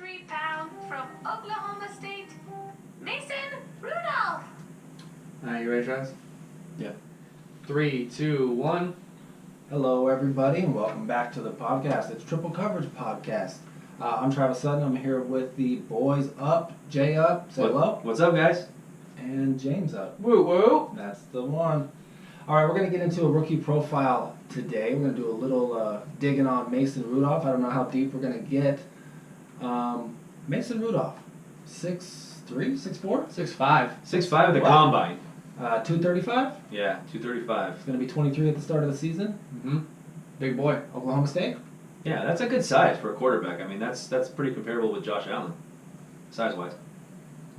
3 pound from Oklahoma State, Mason Rudolph. Alright, you ready, Travis? Yeah. 3, 2, 1. Hello, everybody, and welcome back to the podcast. It's Triple Coverage Podcast. I'm Travis Sutton. I'm here with the boys up. Jay up. Say hello. What's up, guys? And James up. Woo woo. That's the one. All right, we're going to get into a rookie profile today. We're going to do a little digging on Mason Rudolph. I don't know how deep we're going to get. Mason Rudolph, 6'3", 6'4"? 6'5". 6'5" at the Wow. combine. 235. Yeah, 235. He's going to be 23 at the start of the season. Mm-hmm. Big boy. Oklahoma State. Yeah, that's a good size for a quarterback. I mean, that's pretty comparable with Josh Allen, size-wise.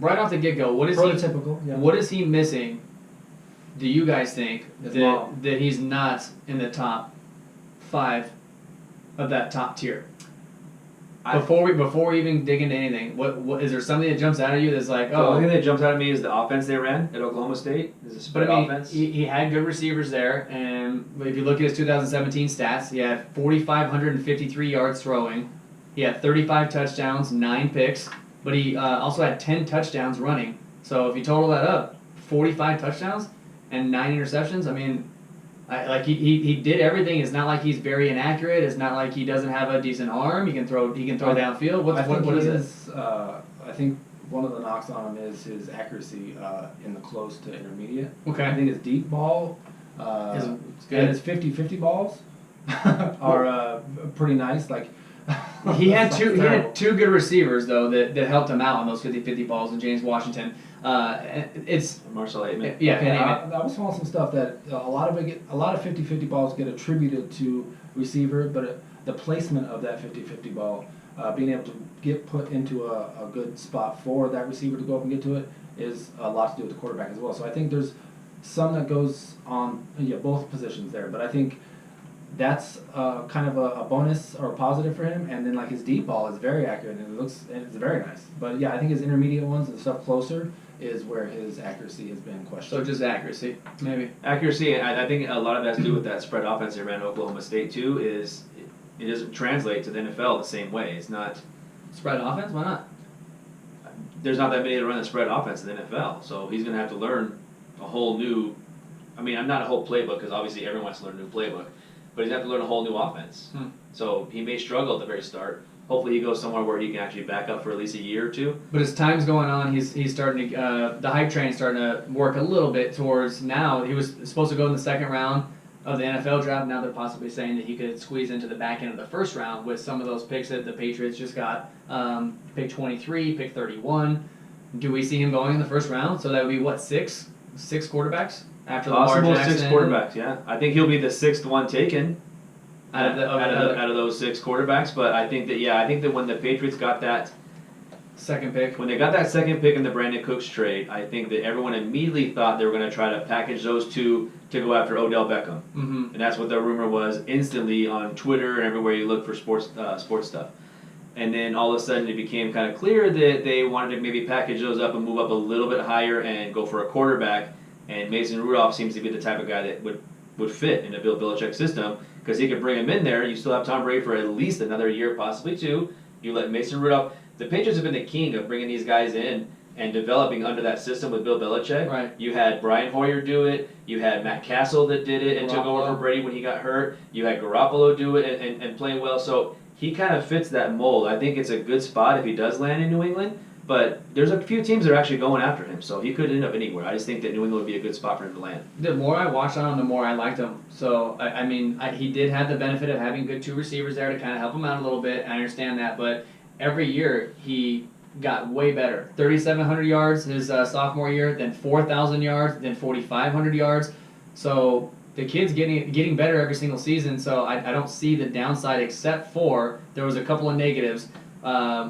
Right off the get-go, what is Prototypical. Yeah. What is he missing? Do you guys think His mom. that he's not in the top 5 of that top tier? Before we even dig into anything, what is there something that jumps out at you that's like, The only thing that jumps out at me is the offense they ran at Oklahoma State. Is a spread But I mean, offense. he had good receivers there, and if you look at his 2017 stats, he had 4,553 yards throwing. He had 35 touchdowns, 9 picks, but he also had 10 touchdowns running. So if you total that up, 45 touchdowns and 9 interceptions. I mean, he did everything. It's not like he's very inaccurate. It's not like he doesn't have a decent arm. He can throw downfield. What is it? I think one of the knocks on him is his accuracy in the close to intermediate. Okay. I think his deep ball It's good. and his 50-50 balls are pretty nice. Like He had two good receivers though that helped him out on those 50-50 balls with James Washington. It's Marcel Aitman. yeah. Okay, Aitman. I was following some stuff that a lot of 50-50 balls get attributed to receiver, but the placement of that 50-50 ball, being able to get put into a good spot for that receiver to go up and get to it, is a lot to do with the quarterback as well. So I think there's some that goes on both positions there, but I think that's kind of a bonus or a positive for him. And then like his deep ball is very accurate and it's very nice. But yeah, I think his intermediate ones and stuff closer is where his accuracy has been questioned. So just accuracy, maybe. Accuracy, and I think a lot of that has to do with that spread offense they ran at Oklahoma State too. Is it doesn't translate to the NFL the same way. It's not. Spread offense? Why not? There's not that many to run the spread offense in the NFL, so he's going to have to learn a whole new. I mean, I'm not a whole playbook because obviously everyone wants to learn a new playbook, but he's going to have to learn a whole new offense. So he may struggle at the very start. Hopefully he goes somewhere where he can actually back up for at least a year or two. But as time's going on, he's starting to the hype train's starting to work a little bit towards now. He was supposed to go in the second round of the NFL draft. Now they're possibly saying that he could squeeze into the back end of the first round with some of those picks that the Patriots just got. Pick 23, pick 31. Do we see him going in the first round? So that would be what, six quarterbacks after Possible Lamar Jackson? 6 quarterbacks. Yeah, I think he'll be the 6th one taken. Out of those 6 quarterbacks, but I think that when the Patriots got that second pick, when they got that second pick in the Brandon Cooks trade, I think that everyone immediately thought they were going to try to package those two to go after Odell Beckham, and that's what the rumor was instantly on Twitter and everywhere you look for sports stuff. And then all of a sudden it became kind of clear that they wanted to maybe package those up and move up a little bit higher and go for a quarterback. And Mason Rudolph seems to be the type of guy that would fit in a Bill Belichick system. Because he could bring him in there. You still have Tom Brady for at least another year, possibly 2. You let Mason Rudolph. The Patriots have been the king of bringing these guys in and developing under that system with Bill Belichick. Right. You had Brian Hoyer do it. You had Matt Castle that did it and took over Garoppolo. for Brady when he got hurt. You had Garoppolo do it and play well. So he kind of fits that mold. I think it's a good spot if he does land in New England. But there's a few teams that are actually going after him, so he could end up anywhere. I just think that New England would be a good spot for him to land. The more I watched on him, the more I liked him. So, I mean, he did have the benefit of having good 2 receivers there to kind of help him out a little bit. I understand that, but every year he got way better. 3,700 yards his sophomore year, then 4,000 yards, then 4,500 yards. So the kid's getting better every single season, so I don't see the downside except for there was a couple of negatives.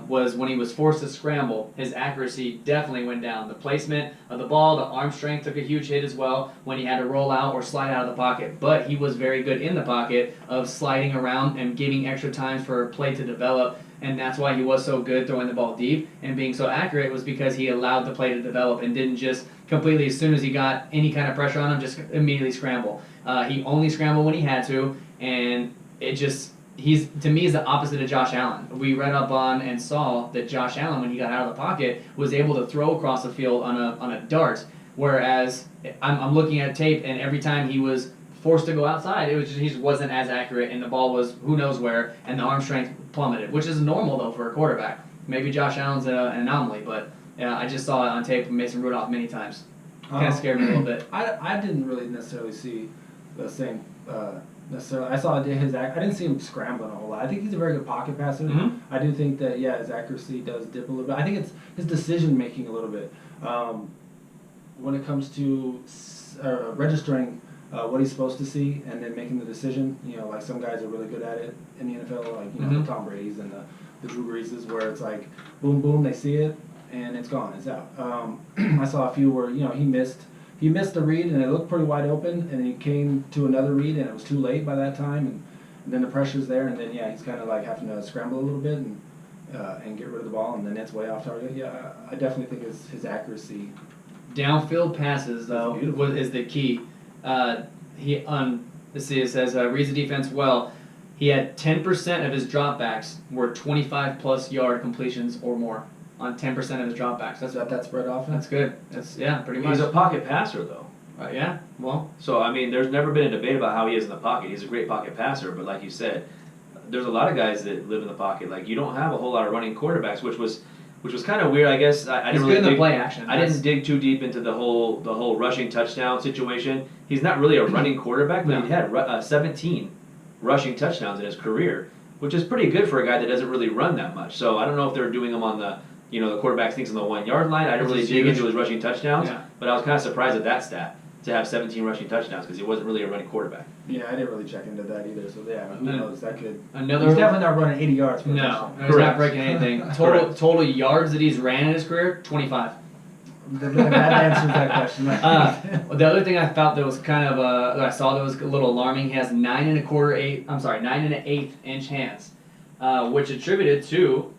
Was when he was forced to scramble, his accuracy definitely went down. The placement of the ball, the arm strength took a huge hit as well when he had to roll out or slide out of the pocket. But he was very good in the pocket of sliding around and giving extra time for play to develop. And that's why he was so good throwing the ball deep and being so accurate, was because he allowed the play to develop and didn't just completely, as soon as he got any kind of pressure on him, just immediately scramble. He only scrambled when he had to, and it just he's to me is the opposite of Josh Allen. We read up on and saw that Josh Allen, when he got out of the pocket, was able to throw across the field on a dart, whereas I'm looking at tape and every time he was forced to go outside, he just wasn't as accurate and the ball was who knows where and the arm strength plummeted, which is normal though for a quarterback. Maybe Josh Allen's an anomaly, but I just saw it on tape from Mason Rudolph many times. Kind of scared me a little bit. I didn't really necessarily see the same. Necessarily, I saw his. I didn't see him scrambling a whole lot. I think he's a very good pocket passer. Mhm. I do think that his accuracy does dip a little bit. I think it's his decision making a little bit when it comes to registering what he's supposed to see and then making the decision. Like some guys are really good at it in the NFL, like the Tom Brady's and the Drew Breeses, where it's like boom, boom, they see it and it's gone, it's out. I saw a few where he missed the read and it looked pretty wide open, and he came to another read and it was too late by that time, and then the pressure's there, and then he's kind of like having to scramble a little bit and get rid of the ball, and then it's way off target. Yeah, I definitely think his accuracy. Downfield passes though is the key. Let's see, it says reads the defense well. He had 10% of his dropbacks were 25 plus yard completions or more on 10% of his dropbacks. That's that spread offense. That's good. That's pretty much. He's a pocket passer though. Yeah, well. So I mean, there's never been a debate about how he is in the pocket. He's a great pocket passer, but like you said, there's a lot of guys that live in the pocket. Like you don't have a whole lot of running quarterbacks, which was kind of weird. I guess I didn't really good in the play action. I didn't dig too deep into the whole rushing touchdown situation. He's not really a running quarterback, but he had 17 rushing touchdowns in his career, which is pretty good for a guy that doesn't really run that much. So I don't know if they're doing him on the the quarterback thinks on the 1 yard line. I didn't really dig into his rushing touchdowns, but I was kind of surprised at that stat to have 17 rushing touchdowns because he wasn't really a running quarterback. Yeah, I didn't really check into that either. So who knows? That could. He's definitely not running 80 yards. For no, he's not breaking anything. Total yards that he's ran in his career, 25. That answers that question. The other thing I felt that was kind of that I saw that was a little alarming. He has 9 1/8 inch hands, which attributed to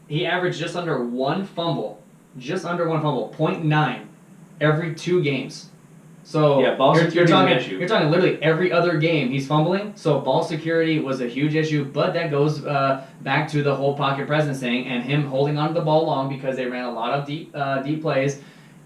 he averaged just under one fumble, 0.9 every 2 games. So ball security is an issue. You're talking literally every other game he's fumbling. So ball security was a huge issue, but that goes back to the whole pocket presence thing and him holding onto the ball long because they ran a lot of deep plays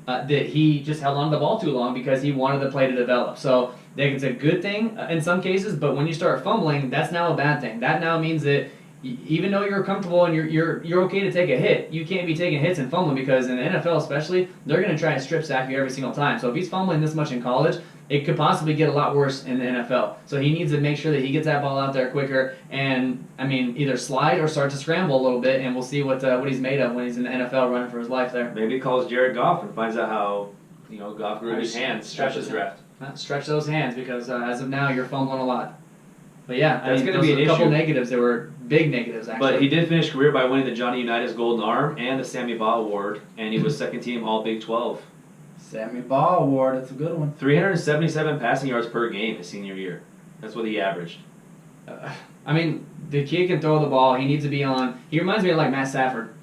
that he just held onto the ball too long because he wanted the play to develop. So it's a good thing in some cases, but when you start fumbling, that's now a bad thing. That now means that even though you're comfortable and you're okay to take a hit, you can't be taking hits and fumbling because in the NFL especially, they're going to try and strip sack you every single time. So if he's fumbling this much in college, it could possibly get a lot worse in the NFL. So he needs to make sure that he gets that ball out there quicker and, either slide or start to scramble a little bit, and we'll see what he's made of when he's in the NFL running for his life there. Maybe he calls Jared Goff and finds out how Goff grew his hands after the draft. Stretch those hands because as of now, you're fumbling a lot. But yeah, that's going to be an issue. A couple negatives. There were big negatives, actually. But he did finish career by winning the Johnny Unitas Golden Arm and the Sammy Baugh Award, and he was second team All Big 12. Sammy Baugh Award, that's a good one. 377 passing yards per game his senior year. That's what he averaged. The kid can throw the ball. He needs to be on. He reminds me of like Matt Stafford.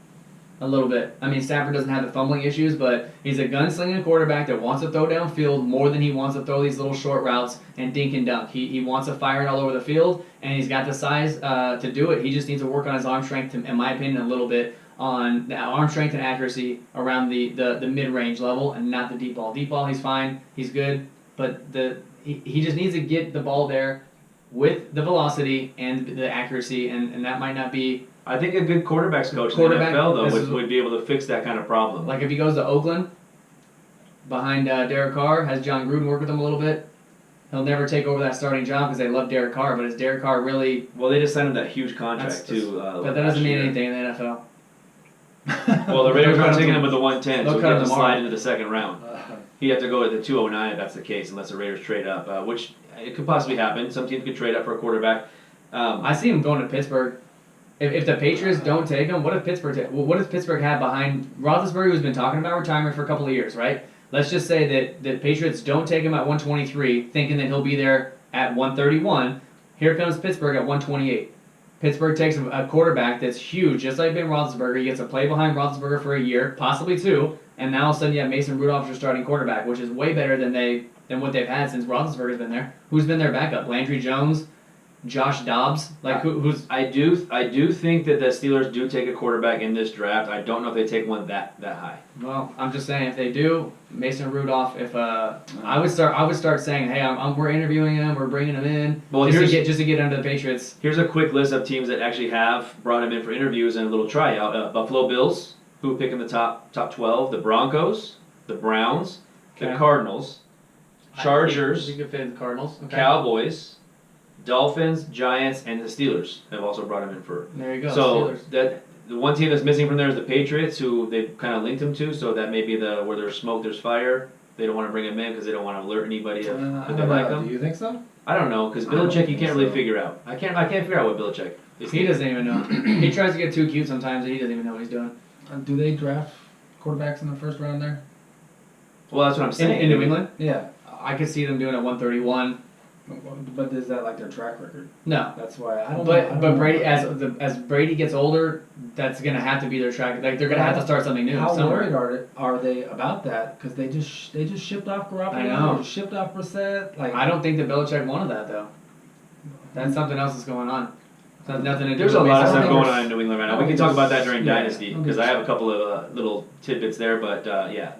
A little bit. Stafford doesn't have the fumbling issues, but he's a gunslinging quarterback that wants to throw downfield more than he wants to throw these little short routes and dink and dunk. He wants to fire it all over the field, and he's got the size to do it. He just needs to work on his arm strength, in my opinion, a little bit on the arm strength and accuracy around the mid-range level and not the deep ball. Deep ball, he's fine. He's good, but he just needs to get the ball there with the velocity and the accuracy, and that might not be... I think a good quarterback's coach in the NFL, though, would be able to fix that kind of problem. Like if he goes to Oakland, behind Derek Carr, has John Gruden work with him a little bit, he'll never take over that starting job because they love Derek Carr, but is Derek Carr really... Well, they just signed him that huge contract, too. But that doesn't mean anything in the NFL. Well, the Raiders are taking him with the 110, so he has to slide tomorrow. into the second round. He'd have to go with the 209 if that's the case, unless the Raiders trade up, which it could possibly happen. Some teams could trade up for a quarterback. I see him going to Pittsburgh. If the Patriots don't take him, what if Pittsburgh have behind Roethlisberger, who's been talking about retirement for a couple of years, right? Let's just say that the Patriots don't take him at 123, thinking that he'll be there at 131. Here comes Pittsburgh at 128. Pittsburgh takes a quarterback that's huge, just like Ben Roethlisberger. He gets to play behind Roethlisberger for a year, possibly 2, and now all of a sudden you have Mason Rudolph as your starting quarterback, which is way better than what they've had since Roethlisberger's been there. Who's been their backup? Landry Jones. Josh Dobbs, like who's I do think that the Steelers do take a quarterback in this draft. I don't know if they take one that high. well, I'm just saying if they do, Mason Rudolph. If I would start saying, hey, we're interviewing him, we're bringing him in, Well, just to get under the Patriots. Here's a quick list of teams that actually have brought him in for interviews and a little tryout. Buffalo Bills, who pick in the top 12. The Broncos, the Browns, the Okay. Cardinals, Chargers, He could fit in the Cardinals. Okay. Cowboys, Dolphins, Giants, and the Steelers have also brought him in for. There you go. So Steelers. that the one team that's missing from there is the Patriots, who they've kind of linked him to. So that may be where there's smoke, there's fire. They don't want to bring him in because they don't want to alert anybody of I that they don't like know. him. Do you think so? I don't know because I don't Belichick you think can't really so. figure out. I can't figure out what Belichick is. He doesn't even know. He tries to get too cute sometimes, and he doesn't even know what he's doing. Do they draft quarterbacks in the first round there? Well, that's what I'm saying. In New England, Yeah. I could see them doing it 131. But is that like their track record? No. That's why I don't know. I But don't but know Brady about as Brady gets older, that's gonna have to be their track. Like they're gonna have to start something new. How somewhere. worried are they about that? Because they just shipped off Garoppolo. I know. They shipped off Brissett. Like I don't think that Belichick wanted that though. That's something else that's going on. It has nothing to do There's with a lot of Mason stuff Rudolph. going on in New England right now. I We can don't talk about that think during it's- yeah, Dynasty I don't because think I have so. a couple of little tidbits there. But yeah,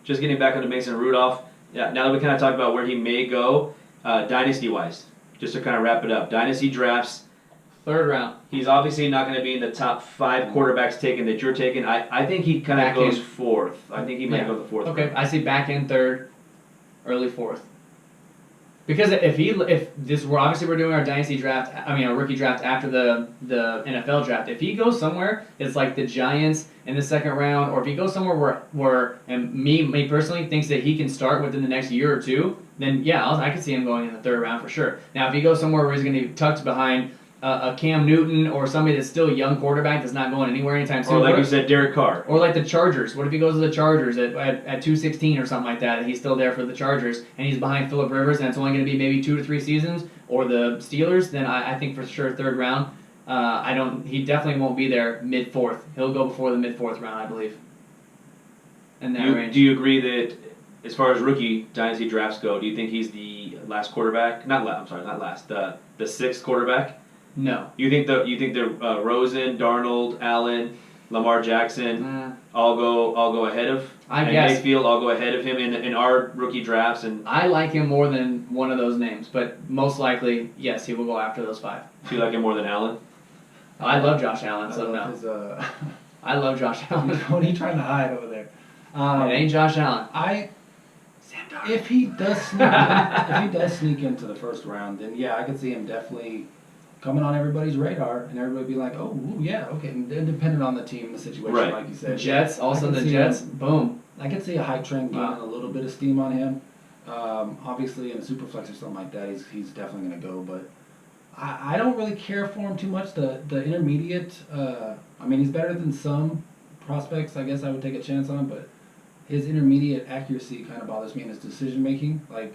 just getting back onto Mason Rudolph. Yeah, now that we kind of talked about where he may go, Dynasty wise, just to kind of wrap it up. Dynasty drafts. 3rd round. He's obviously not going to be in the top 5 quarterbacks taken that you're taking. I think he kind of Back goes in. 4th. I think he might Yeah. go the 4th. Okay, round. I see back in 3rd, early 4th. Because if this we're doing our dynasty draft, I mean our rookie draft after the NFL draft. If he goes somewhere, it's like the Giants in the 2nd round, or if he goes somewhere where and me personally thinks that he can start within the next year or two, then yeah, I could see him going in the 3rd round for sure. Now if he goes somewhere where he's going to be tucked behind a Cam Newton or somebody that's still a young quarterback that's not going anywhere anytime soon, Or like you said, Derek Carr. or like the Chargers. What if he goes to the Chargers at 216 or something like that, and he's still there for the Chargers, and he's behind Phillip Rivers, and it's only going to be maybe 2 to 3 seasons, or the Steelers? Then I think for sure 3rd round. He definitely won't be there mid 4th. He'll go before the mid 4th round, I believe. In that range. Do you agree that as far as rookie dynasty drafts go, do you think he's the last quarterback? Not last. The 6th quarterback. No. You think the Rosen, Darnold, Allen, Lamar Jackson all go ahead of? I and guess. Mayfield all go ahead of him in our rookie drafts, and I like him more than one of those names, but most likely, yes, he will go after those 5. do you like him more than Allen? I love Josh Allen, so no. His, I love Josh Allen. what are you trying to hide over there? It ain't Josh Allen. If he does sneak into the 1st round, then yeah, I could see him definitely coming on everybody's radar, and everybody be like, oh, ooh, yeah, okay. And depending on the team, the situation, Right. like you The said. Jets, also I can the see Jets, him- boom. I could see a hype train gaining Wow. a little bit of steam on him. Obviously, in a super flex or something like that, he's definitely going to go. But I don't really care for him too much. The intermediate, I mean, he's better than some prospects. I guess I would take a chance on, but his intermediate accuracy kind of bothers me in his decision making. Like,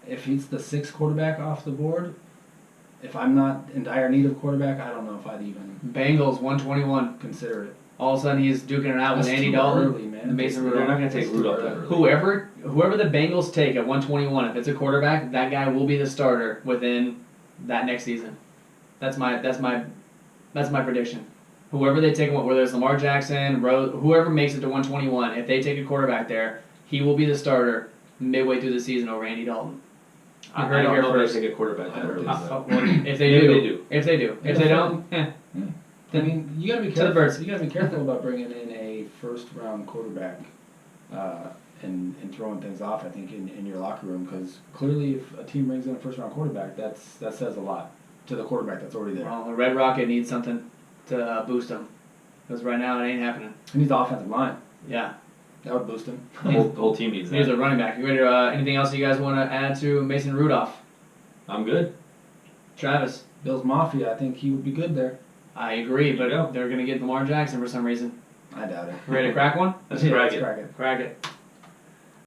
if he's the 6th quarterback off the board, if I'm not in dire need of quarterback, I don't know if I'd even Bengals 121. consider it. All of a sudden he's duking it out with That's Andy too Dalton. early, man. and Mason They're Rudolph. not going to take It's too Rudolph that early. early. Whoever the Bengals take at 121, if it's a quarterback, that guy will be the starter within that next season. That's my prediction. Whoever they take, whether it's Lamar Jackson, whoever makes it to 121, if they take a quarterback there, he will be the starter midway through the season over Andy Dalton. You I heard it don't here know first. if they take a quarterback I that don't early. think so. If they Maybe do, they do. if they do, if they don't, I mean, you gotta be To the careful. birds. You gotta be careful about bringing in a 1st round quarterback, and throwing things off. I think in your locker room, because clearly, if a team brings in a 1st round quarterback, that says a lot to the quarterback that's already there. well, the Red Rocket needs something to boost him, because right now it ain't happening. He needs the offensive line. Yeah, That would boost him. The whole team needs he needs that. a running back. You ready to, anything else you guys want to add to Mason Rudolph? I'm good. Travis? Bills Mafia, I think he would be good there. I agree, There you but go. they're going to get Lamar Jackson for some reason. I doubt it. Ready to crack one? Let's Yeah, crack let's it. crack it. Crack it.